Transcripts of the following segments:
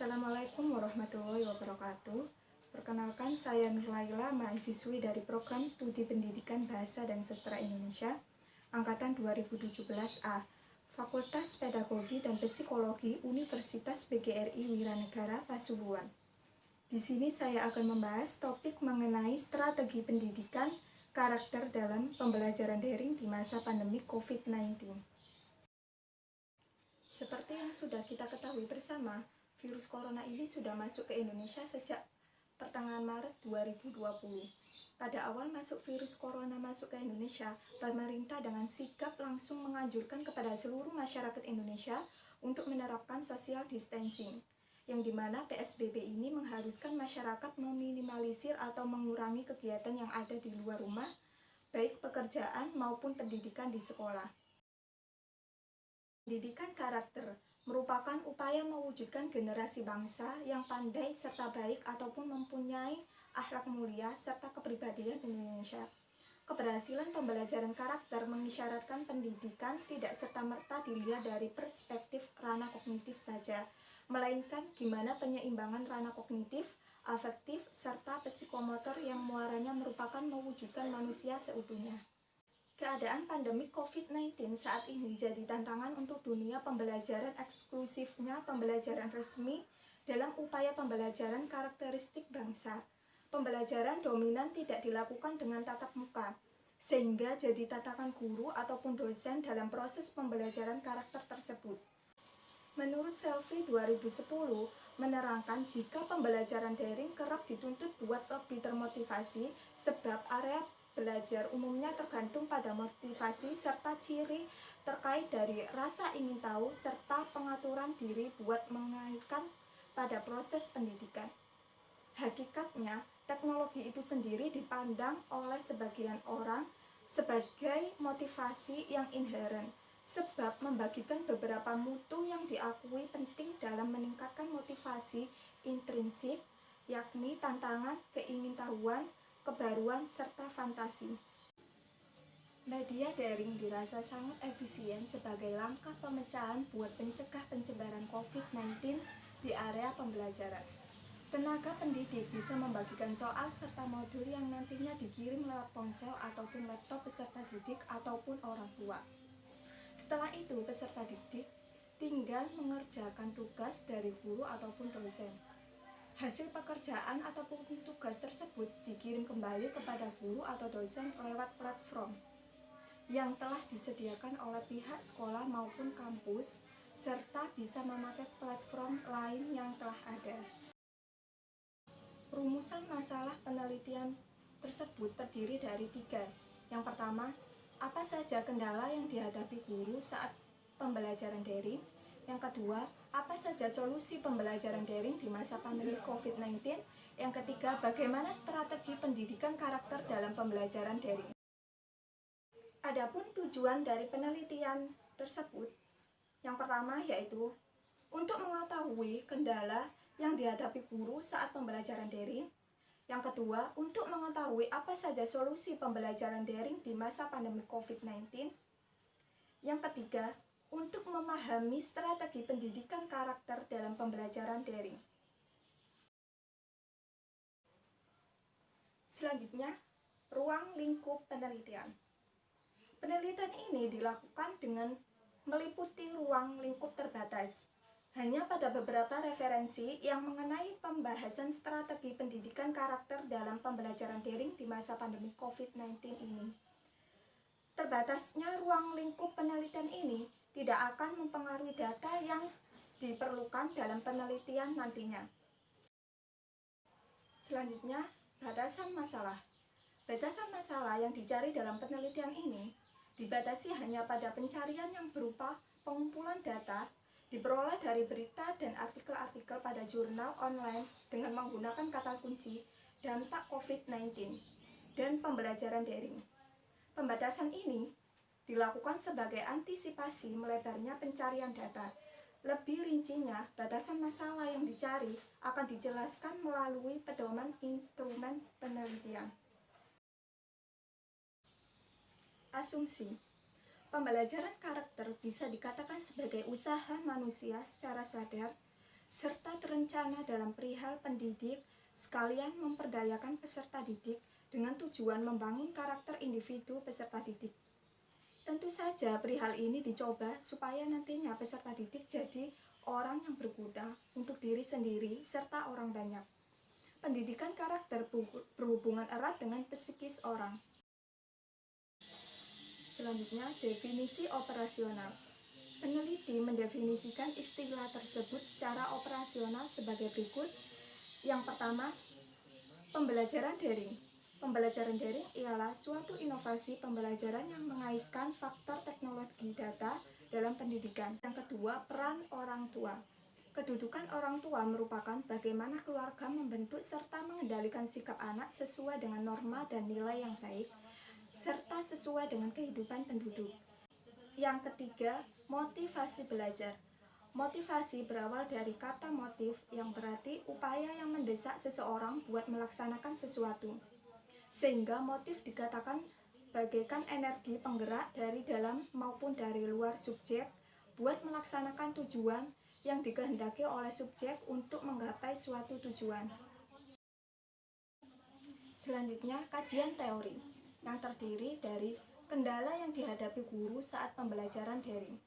Assalamualaikum warahmatullahi wabarakatuh. Perkenalkan, saya Nur Laila, mahasiswi dari Program Studi Pendidikan Bahasa dan Sastra Indonesia, Angkatan 2017A, Fakultas Pedagogi dan Psikologi Universitas PGRI Wiranegara, Pasuruan. Di sini saya akan membahas topik mengenai strategi pendidikan karakter dalam pembelajaran daring di masa pandemi COVID-19. Seperti yang sudah kita ketahui bersama, virus corona ini sudah masuk ke Indonesia sejak pertengahan Maret 2020. Pada awal masuk virus corona masuk ke Indonesia, pemerintah dengan sigap langsung menganjurkan kepada seluruh masyarakat Indonesia untuk menerapkan social distancing, yang dimana PSBB ini mengharuskan masyarakat meminimalisir atau mengurangi kegiatan yang ada di luar rumah, baik pekerjaan maupun pendidikan di sekolah. Pendidikan karakter merupakan upaya mewujudkan generasi bangsa yang pandai serta baik ataupun mempunyai akhlak mulia serta kepribadian Indonesia. Keberhasilan pembelajaran karakter mengisyaratkan pendidikan tidak serta-merta dilihat dari perspektif ranah kognitif saja, melainkan gimana penyeimbangan ranah kognitif, afektif, serta psikomotor yang muaranya merupakan mewujudkan manusia seutuhnya. Keadaan pandemi COVID-19 saat ini jadi tantangan untuk dunia pembelajaran eksklusifnya pembelajaran resmi dalam upaya pembelajaran karakteristik bangsa. Pembelajaran dominan tidak dilakukan dengan tatap muka, sehingga jadi tatakan guru ataupun dosen dalam proses pembelajaran karakter tersebut. Menurut Selfie 2010 menerangkan jika pembelajaran daring kerap dituntut buat lebih termotivasi sebab area belajar umumnya tergantung pada motivasi serta ciri terkait dari rasa ingin tahu serta pengaturan diri buat mengaitkan pada proses pendidikan. Hakikatnya, teknologi itu sendiri dipandang oleh sebagian orang sebagai motivasi yang inheren, sebab membagikan beberapa mutu yang diakui penting dalam meningkatkan motivasi intrinsik, yakni tantangan, keingintahuan, kebaruan, serta fantasi. Media daring dirasa sangat efisien sebagai langkah pemecahan buat mencegah penyebaran COVID-19 di area pembelajaran. Tenaga pendidik bisa membagikan soal serta modul yang nantinya dikirim lewat ponsel ataupun laptop peserta didik ataupun orang tua. Setelah itu, peserta didik tinggal mengerjakan tugas dari guru ataupun dosen. Hasil pekerjaan ataupun tugas tersebut dikirim kembali kepada guru atau dosen lewat platform yang telah disediakan oleh pihak sekolah maupun kampus, serta bisa memakai platform lain yang telah ada. Rumusan masalah penelitian tersebut terdiri dari 3. Yang pertama, apa saja kendala yang dihadapi guru saat pembelajaran daring? Yang kedua, apa saja solusi pembelajaran daring di masa pandemi COVID-19? Yang ketiga, bagaimana strategi pendidikan karakter dalam pembelajaran daring? Adapun tujuan dari penelitian tersebut, yang pertama yaitu untuk mengetahui kendala yang dihadapi guru saat pembelajaran daring. Yang kedua, untuk mengetahui apa saja solusi pembelajaran daring di masa pandemi COVID-19. Yang ketiga, untuk memahami strategi pendidikan karakter dalam pembelajaran daring. Selanjutnya, ruang lingkup penelitian. Penelitian ini dilakukan dengan meliputi ruang lingkup terbatas, hanya pada beberapa referensi yang mengenai pembahasan strategi pendidikan karakter dalam pembelajaran daring di masa pandemi COVID-19 ini. Terbatasnya ruang lingkup penelitian ini tidak akan mempengaruhi data yang diperlukan dalam penelitian nantinya. Selanjutnya, batasan masalah. Batasan masalah yang dicari dalam penelitian ini dibatasi hanya pada pencarian yang berupa pengumpulan data diperoleh dari berita dan artikel-artikel pada jurnal online dengan menggunakan kata kunci dampak COVID-19 dan pembelajaran daring. Pembatasan ini dilakukan sebagai antisipasi melebarnya pencarian data. Lebih rincinya, batasan masalah yang dicari akan dijelaskan melalui pedoman instrumen penelitian. Asumsi. Pembelajaran karakter bisa dikatakan sebagai usaha manusia secara sadar serta terencana dalam perihal pendidik, sekalian memperdayakan peserta didik dengan tujuan membangun karakter individu peserta didik. Tentu saja perihal ini dicoba supaya nantinya peserta didik jadi orang yang berguna untuk diri sendiri serta orang banyak. Pendidikan karakter berhubungan erat dengan psikis orang. Selanjutnya, definisi operasional. Peneliti mendefinisikan istilah tersebut secara operasional sebagai berikut. Yang pertama, pembelajaran daring. Pembelajaran daring ialah suatu inovasi pembelajaran yang mengaitkan faktor teknologi data dalam pendidikan. Yang kedua, peran orang tua. Kedudukan orang tua merupakan bagaimana keluarga membentuk serta mengendalikan sikap anak sesuai dengan norma dan nilai yang baik, serta sesuai dengan kehidupan penduduk. Yang ketiga, motivasi belajar. Motivasi berawal dari kata motif yang berarti upaya yang mendesak seseorang buat melaksanakan sesuatu. Sehingga motif dikatakan bagaikan energi penggerak dari dalam maupun dari luar subjek buat melaksanakan tujuan yang dikehendaki oleh subjek untuk menggapai suatu tujuan. Selanjutnya, kajian teori yang terdiri dari kendala yang dihadapi guru saat pembelajaran daring.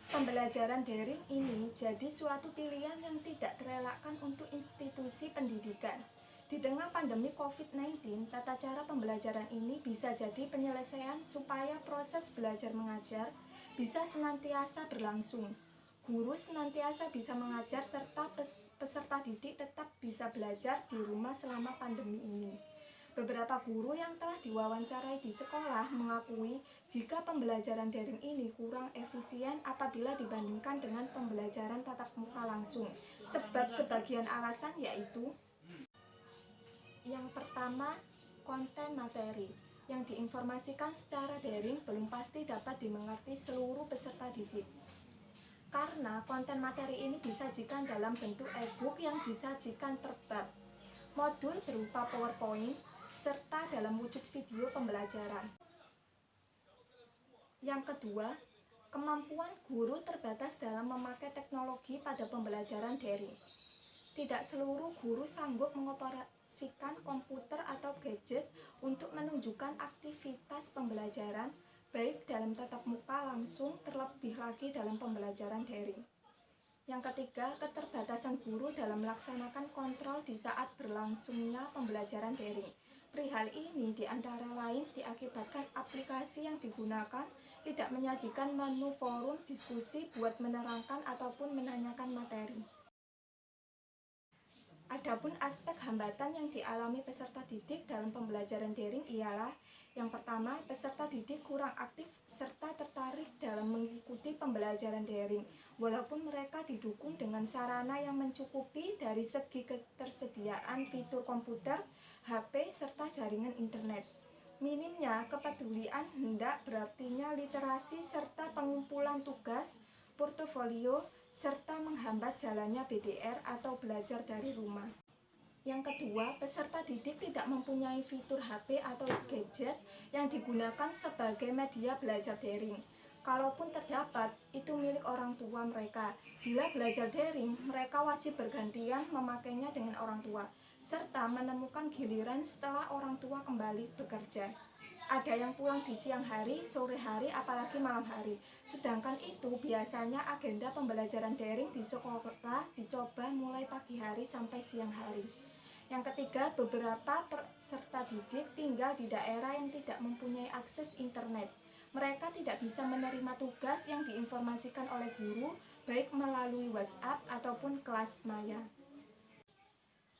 Pembelajaran daring ini jadi suatu pilihan yang tidak terelakkan untuk institusi pendidikan. Di tengah pandemi COVID-19, tata cara pembelajaran ini bisa jadi penyelesaian supaya proses belajar mengajar bisa senantiasa berlangsung. Guru senantiasa bisa mengajar serta peserta didik tetap bisa belajar di rumah selama pandemi ini. Beberapa guru yang telah diwawancarai di sekolah mengakui jika pembelajaran daring ini kurang efisien apabila dibandingkan dengan pembelajaran tatap muka langsung. Sebab sebagian alasan yaitu: yang pertama, konten materi yang diinformasikan secara daring belum pasti dapat dimengerti seluruh peserta didik. Karena konten materi ini disajikan dalam bentuk e-book yang disajikan per bab, modul berupa PowerPoint, serta dalam wujud video pembelajaran. Yang kedua, kemampuan guru terbatas dalam memakai teknologi pada pembelajaran daring. Tidak seluruh guru sanggup mengoperasikan komputer atau gadget untuk menunjukkan aktivitas pembelajaran, baik dalam tatap muka langsung terlebih lagi dalam pembelajaran daring. Yang ketiga, keterbatasan guru dalam melaksanakan kontrol di saat berlangsungnya pembelajaran daring. Perihal ini diantara lain diakibatkan aplikasi yang digunakan tidak menyajikan menu forum diskusi buat menerangkan ataupun menanyakan materi. Adapun aspek hambatan yang dialami peserta didik dalam pembelajaran daring ialah: yang pertama, peserta didik kurang aktif serta tertarik dalam mengikuti pembelajaran daring, walaupun mereka didukung dengan sarana yang mencukupi dari segi ketersediaan fitur komputer, HP, serta jaringan internet. Minimnya kepedulian hendak berartinya literasi serta pengumpulan tugas, portofolio, serta menghambat jalannya BDR atau belajar dari rumah. Yang kedua, peserta didik tidak mempunyai fitur HP atau gadget yang digunakan sebagai media belajar daring. Kalaupun terdapat, itu milik orang tua mereka. Bila belajar daring, mereka wajib bergantian memakainya dengan orang tua, serta menemukan giliran setelah orang tua kembali bekerja. Ada yang pulang di siang hari, sore hari, apalagi malam hari. Sedangkan itu biasanya agenda pembelajaran daring di sekolah dicoba mulai pagi hari sampai siang hari. Yang ketiga, beberapa peserta didik tinggal di daerah yang tidak mempunyai akses internet. Mereka tidak bisa menerima tugas yang diinformasikan oleh guru, baik melalui WhatsApp ataupun kelas maya.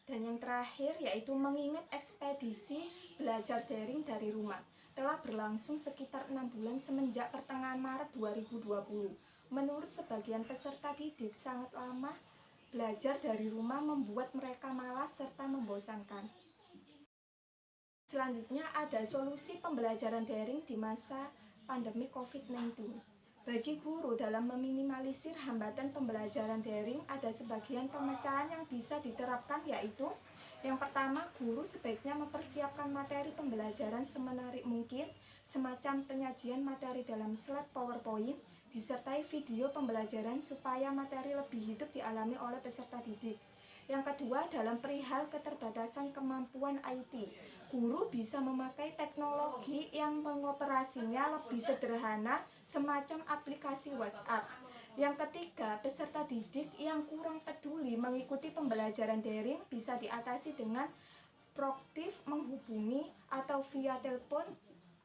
Dan yang terakhir yaitu mengingat ekspedisi belajar daring dari rumah telah berlangsung sekitar 6 bulan semenjak pertengahan Maret 2020. Menurut sebagian peserta didik, sangat lama belajar dari rumah membuat mereka malas serta membosankan. Selanjutnya ada solusi pembelajaran daring di masa pandemi COVID-19. Bagi guru dalam meminimalisir hambatan pembelajaran daring, ada sebagian pemecahan yang bisa diterapkan yaitu: yang pertama, guru sebaiknya mempersiapkan materi pembelajaran semenarik mungkin semacam penyajian materi dalam slide PowerPoint, disertai video pembelajaran supaya materi lebih hidup dialami oleh peserta didik. Yang kedua, dalam perihal keterbatasan kemampuan IT, guru bisa memakai teknologi yang mengoperasinya lebih sederhana, semacam aplikasi WhatsApp. Yang ketiga, peserta didik yang kurang peduli mengikuti pembelajaran daring bisa diatasi dengan proaktif menghubungi atau via telepon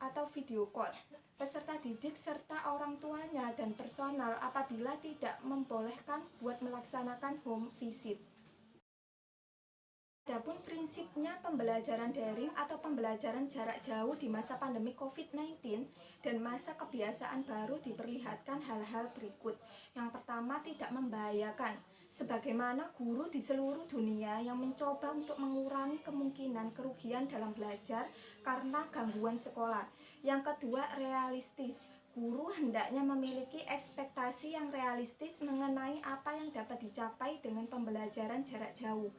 atau video call peserta didik serta orang tuanya dan personal apabila tidak membolehkan buat melaksanakan home visit. Adapun prinsipnya pembelajaran daring atau pembelajaran jarak jauh di masa pandemi COVID-19 dan masa kebiasaan baru diperlihatkan hal-hal berikut. Yang pertama, tidak membahayakan, sebagaimana guru di seluruh dunia yang mencoba untuk mengurangi kemungkinan kerugian dalam belajar karena gangguan sekolah. Yang kedua, realistis. Guru hendaknya memiliki ekspektasi yang realistis mengenai apa yang dapat dicapai dengan pembelajaran jarak jauh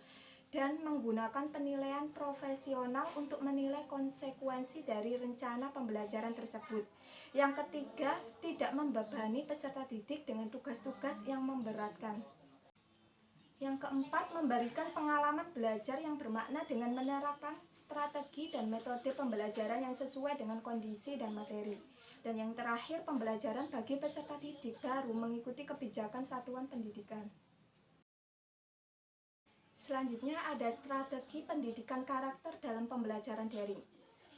dan menggunakan penilaian profesional untuk menilai konsekuensi dari rencana pembelajaran tersebut. Yang ketiga, tidak membebani peserta didik dengan tugas-tugas yang memberatkan. Yang keempat, memberikan pengalaman belajar yang bermakna dengan menerapkan strategi dan metode pembelajaran yang sesuai dengan kondisi dan materi. Dan yang terakhir, pembelajaran bagi peserta didik baru mengikuti kebijakan satuan pendidikan. Selanjutnya ada strategi pendidikan karakter dalam pembelajaran daring.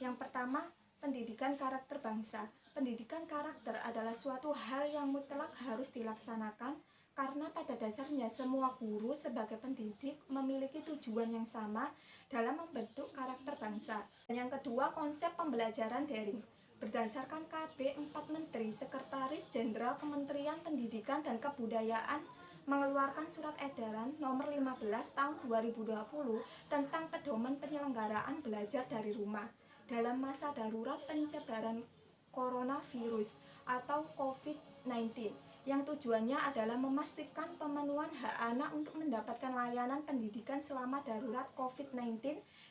Yang pertama, pendidikan karakter bangsa. Pendidikan karakter adalah suatu hal yang mutlak harus dilaksanakan karena pada dasarnya semua guru sebagai pendidik memiliki tujuan yang sama dalam membentuk karakter bangsa. Dan yang kedua, konsep pembelajaran daring. Berdasarkan KB 4 Menteri, Sekretaris Jenderal Kementerian Pendidikan dan Kebudayaan mengeluarkan surat edaran nomor 15 tahun 2020 tentang pedoman penyelenggaraan belajar dari rumah dalam masa darurat penyebaran coronavirus atau COVID-19 yang tujuannya adalah memastikan pemenuhan hak anak untuk mendapatkan layanan pendidikan selama darurat COVID-19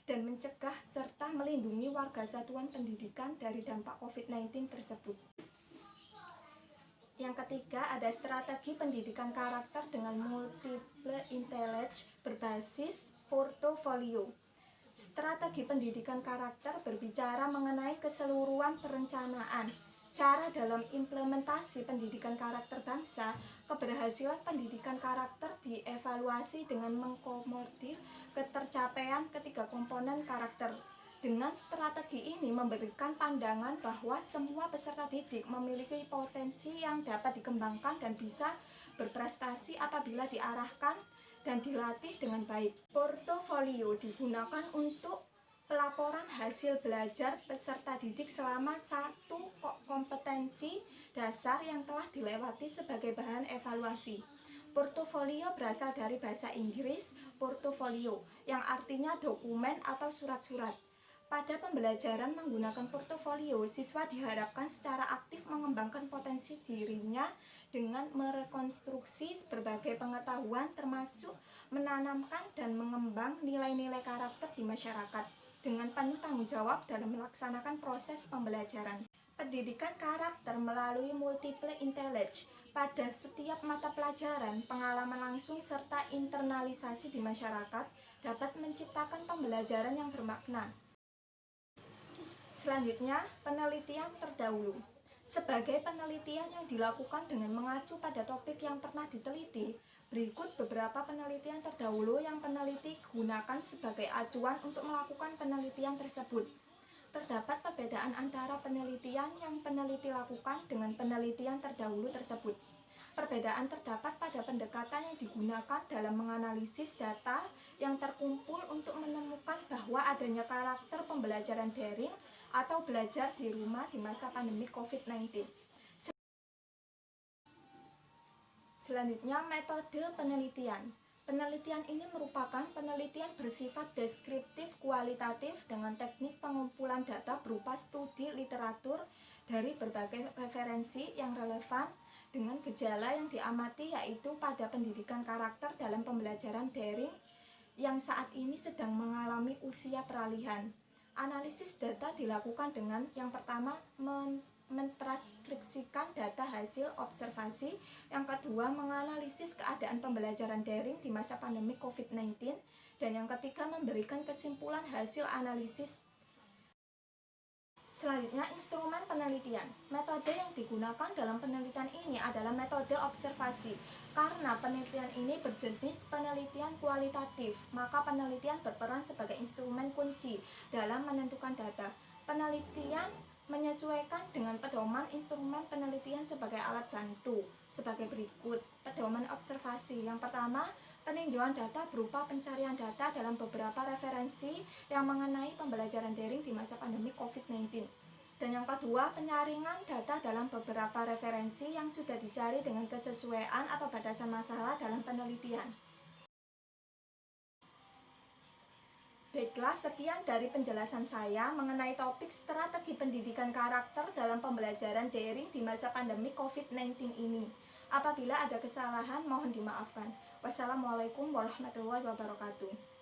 dan mencegah serta melindungi warga satuan pendidikan dari dampak COVID-19 tersebut. Yang ketiga, ada strategi pendidikan karakter dengan multiple intelligence berbasis portofolio. Strategi pendidikan karakter berbicara mengenai keseluruhan perencanaan, cara dalam implementasi pendidikan karakter bangsa. Keberhasilan pendidikan karakter dievaluasi dengan mengakomodir ketercapaian ketiga komponen karakter. Dengan strategi ini memberikan pandangan bahwa semua peserta didik memiliki potensi yang dapat dikembangkan dan bisa berprestasi apabila diarahkan dan dilatih dengan baik. Portofolio digunakan untuk pelaporan hasil belajar peserta didik selama satu kompetensi dasar yang telah dilewati sebagai bahan evaluasi. Portofolio berasal dari bahasa Inggris portofolio, yang artinya dokumen atau surat-surat. Pada pembelajaran menggunakan portofolio, siswa diharapkan secara aktif mengembangkan potensi dirinya dengan merekonstruksi berbagai pengetahuan termasuk menanamkan dan mengembang nilai-nilai karakter di masyarakat dengan penuh tanggung jawab dalam melaksanakan proses pembelajaran. Pendidikan karakter melalui multiple intelligence pada setiap mata pelajaran, pengalaman langsung serta internalisasi di masyarakat dapat menciptakan pembelajaran yang bermakna. Selanjutnya, penelitian terdahulu. Sebagai penelitian yang dilakukan dengan mengacu pada topik yang pernah diteliti, berikut beberapa penelitian terdahulu yang peneliti gunakan sebagai acuan untuk melakukan penelitian tersebut. Terdapat perbedaan antara penelitian yang peneliti lakukan dengan penelitian terdahulu tersebut. Perbedaan terdapat pada pendekatan yang digunakan dalam menganalisis data yang terkumpul untuk menemukan bahwa adanya karakter pembelajaran daring atau belajar di rumah di masa pandemi COVID-19. Selanjutnya, metode penelitian. Penelitian ini merupakan penelitian bersifat deskriptif kualitatif dengan teknik pengumpulan data berupa studi literatur dari berbagai referensi yang relevan dengan gejala yang diamati, yaitu pada pendidikan karakter dalam pembelajaran daring yang saat ini sedang mengalami usia peralihan. Analisis data dilakukan dengan yang pertama mentranskripsikan data hasil observasi, yang kedua menganalisis keadaan pembelajaran daring di masa pandemi COVID-19, dan yang ketiga memberikan kesimpulan hasil analisis. Selanjutnya, instrumen penelitian. Metode yang digunakan dalam penelitian ini adalah metode observasi. Karena penelitian ini berjenis penelitian kualitatif, maka penelitian berperan sebagai instrumen kunci dalam menentukan data. Penelitian menyesuaikan dengan pedoman instrumen penelitian sebagai alat bantu sebagai berikut. Pedoman observasi. Yang pertama, peninjauan data berupa pencarian data dalam beberapa referensi yang mengenai pembelajaran daring di masa pandemi COVID-19. Dan yang kedua, penyaringan data dalam beberapa referensi yang sudah dicari dengan kesesuaian atau batasan masalah dalam penelitian. Baiklah, sekian dari penjelasan saya mengenai topik strategi pendidikan karakter dalam pembelajaran daring di masa pandemi COVID-19 ini. Apabila ada kesalahan, mohon dimaafkan. Wassalamualaikum warahmatullahi wabarakatuh.